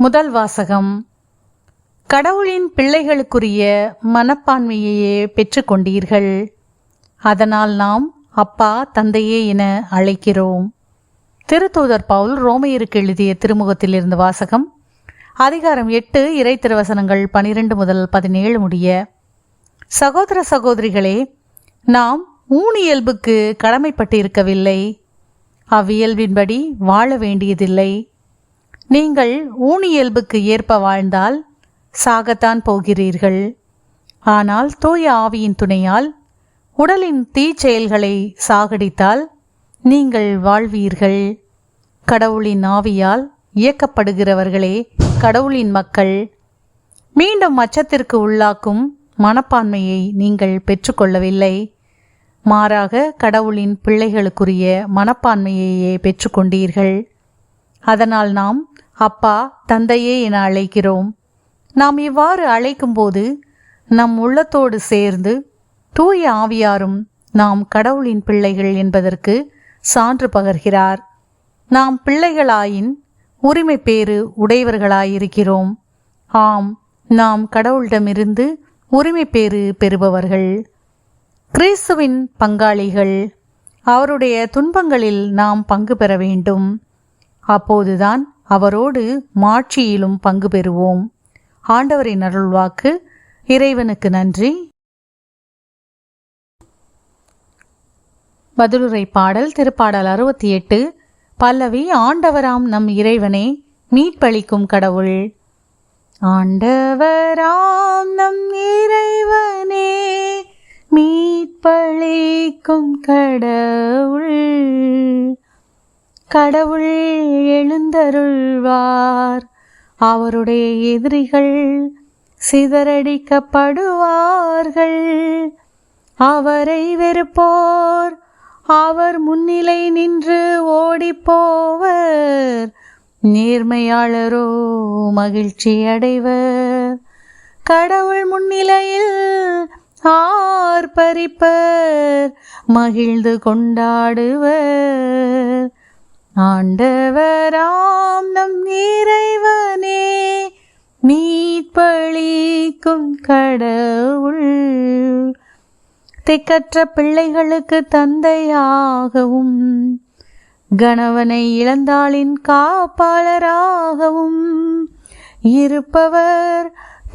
முதல் வாசகம். கடவுளின் பிள்ளைகளுக்குரிய மனப்பான்மையையே பெற்றுக்கொண்டீர்கள். அதனால் நாம் அப்பா தந்தையே என அழைக்கிறோம். திருத்தூதர் பவுல் ரோமையருக்கு எழுதிய திருமுகத்திலிருந்து வாசகம். அதிகாரம் 8 இறை திருவசனங்கள் 12 முதல் 17 முடிய. சகோதர சகோதரிகளே, நாம் ஊனியல்புக்கு கடமைப்பட்டு இருக்கவில்லை, அவ்வியல்பின்படி வாழ வேண்டியதில்லை. நீங்கள் ஊனியல்புக்கு ஏற்ப வாழ்ந்தால் சாகத்தான் போகிறீர்கள். ஆனால் தூய ஆவியின் துணையால் உடலின் தீச்செயல்களை சாகடித்தால் நீங்கள் வாழ்வீர்கள். கடவுளின் ஆவியால் இயக்கப்படுகிறவர்களே கடவுளின் மக்கள். மீண்டும் அச்சத்திற்கு உள்ளாக்கும் மனப்பான்மையை நீங்கள் பெற்றுக்கொள்ளவில்லை, மாறாக கடவுளின் பிள்ளைகளுக்குரிய மனப்பான்மையையே பெற்றுக்கொண்டீர்கள். அதனால் நாம் அப்பா தந்தையே என அழைக்கிறோம். நாம் இவ்வாறு அழைக்கும்போது நம் உள்ளத்தோடு சேர்ந்து தூய ஆவியாரும் நாம் கடவுளின் பிள்ளைகள் என்பதற்கு சான்று பகர்கிறார். நாம் பிள்ளைகளாயின் உரிமை பேறு உடையவர்களாயிருக்கிறோம். ஆம், நாம் கடவுளிடமிருந்து உரிமை பேறு பெறுபவர்கள், கிறிஸ்துவின் பங்காளிகள். அவருடைய துன்பங்களில் நாம் பங்கு பெற வேண்டும். அப்போதுதான் அவரோடு மாட்சியிலும் பங்கு பெறுவோம். ஆண்டவரின் அருள்வாக்கு. இறைவனுக்கு நன்றி. பதிலுரை பாடல். திருப்பாடல் 68. பல்லவி. ஆண்டவராம் நம் இறைவனே, மீட்பளிக்கும் கடவுள். ஆண்டவராம் நம் இறைவனே, மீட்பளிக்கும் கடவுள். கடவுள் எழுந்தருள்வார், அவருடைய எதிரிகள் சிதறடிக்கப்படுவார்கள். அவரை வெறுப்போர் அவர் முன்னிலை நின்று ஓடிப்போவர். நேர்மையாளரோ மகிழ்ச்சி அடைவர். கடவுள் முன்னிலையில் ஆர்ப்பரிப்பர், மகிழ்ந்து கொண்டாடுவர். ஆண்டவராம் நம் இறைவனே, மீட்பளிக்கும் கடவுள். திக்கற்ற பிள்ளைகளுக்கு தந்தையாகவும், கணவனை இழந்தாளின் காப்பாளராகவும் இருப்பவர்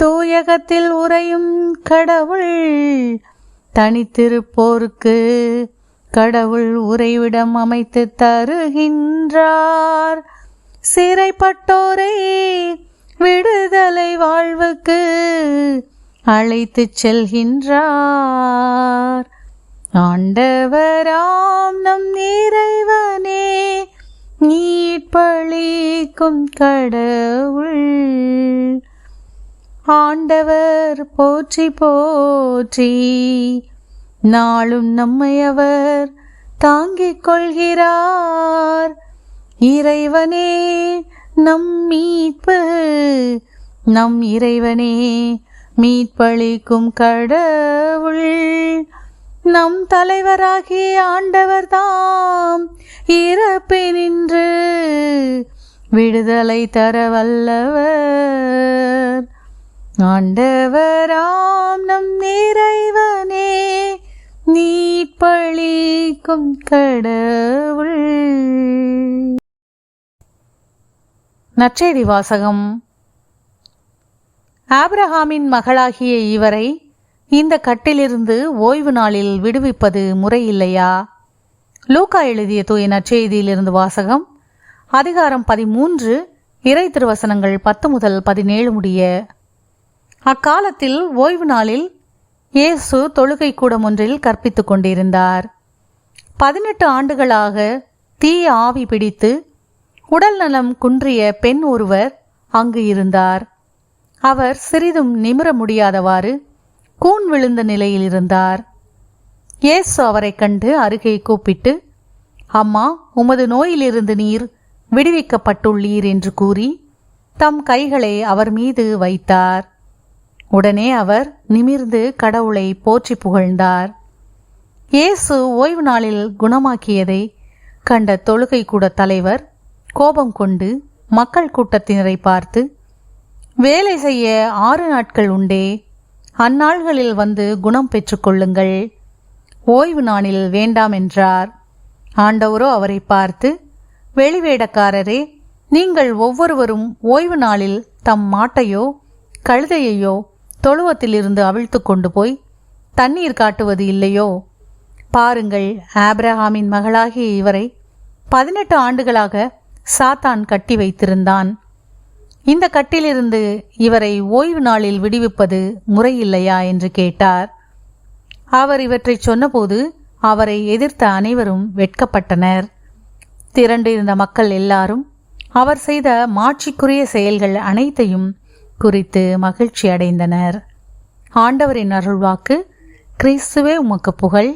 தூயகத்தில் உறையும் கடவுள். தனித்திருப்போருக்கு கடவுள் உறைவிடம் அமைத்து தருகின்றார். சிறைப்பட்டோரை விடுதலை வாழ்வுக்கு அழைத்து செல்கின்றார். ஆண்டவராம் நம் இறைவனே, மீட்பளிக்கும் கடவுள். ஆண்டவர் போற்றி போற்றி, நாளும் நம்மை அவர் தாங்கிக் கொள்கிறார். இறைவனே நம் மீட்பு, நம் இறைவனே மீட்பளிக்கும் கடவுள். நம் தலைவராகிய ஆண்டவர் தாம் இறப்பினின்று விடுதலை தர வல்லவர். ஆண்டவராம் நம் இறைவனே, மீட்பளிக்கும் கடவுள். நற்செய்தி வாசகம். ஆபிரகாமின் மகளாகிய இவரை இந்த கட்டிலிருந்து ஓய்வு நாளில் விடுவிப்பது முறையில்லையா? லூக்கா எழுதிய தூய நற்செய்தியிலிருந்து வாசகம். அதிகாரம் 13 இறை திருவசனங்கள் 10 முதல் 17 முடிய. அக்காலத்தில் ஓய்வு நாளில் இயேசு தொழுகை கூடம் ஒன்றில் கற்பித்துக் கொண்டிருந்தார். 18 ஆண்டுகளாக தீய ஆவி பிடித்து உடல் நலம் குன்றிய பெண் ஒருவர் அங்கு இருந்தார். அவர் சிறிதும் நிமிர முடியாதவாறு கூன் விழுந்த நிலையில் இருந்தார். இயேசு அவரை கண்டு அருகே கூப்பிட்டு, அம்மா, உமது நோயிலிருந்து நீர் விடுவிக்கப்பட்டுள்ளீர் என்று கூறி தம் கைகளை அவர் மீது வைத்தார். உடனே அவர் நிமிர்ந்து கடவுளை போற்றி புகழ்ந்தார். இயேசு ஓய்வு நாளில் குணமாக்கியதை கண்ட தொழுகை கூட தலைவர் கோபம் கொண்டு மக்கள் கூட்டத்தினரை பார்த்து, வேலை செய்ய 6 நாட்கள் உண்டே, அந்நாள்களில் வந்து குணம் பெற்றுக்கொள்ளுங்கள், ஓய்வு நாளில் வேண்டாம் என்றார். ஆண்டவரோ அவரை பார்த்து, வெளிவேடக்காரரே, நீங்கள் ஒவ்வொருவரும் ஓய்வு நாளில் தம் மாட்டையோ கழுதையையோ தொழுவத்திலிருந்து அவிழ்த்து கொண்டு போய் தண்ணீர் காட்டுவது இல்லையோ? பாருங்கள், ஆபிரகாமின் மகளாகிய இவரை 18 ஆண்டுகளாக சாத்தான் கட்டி வைத்திருந்தான். இந்த கட்டிலிருந்து இவரை ஓய்வு நாளில் விடுவிப்பது முறையில்லையா என்று கேட்டார். அவர் இவற்றை சொன்னபோது அவரை எதிர்த்த அனைவரும் வெட்கப்பட்டனர். திரண்டிருந்த மக்கள் எல்லாரும் அவர் செய்த மாட்சிக்குரிய செயல்கள் அனைத்தையும் குறித்து மகிழ்ச்சி அடைந்தனர். ஆண்டவரின் அருள்வாக்கு. கிறிஸ்துவே உமக்கு புகழ்.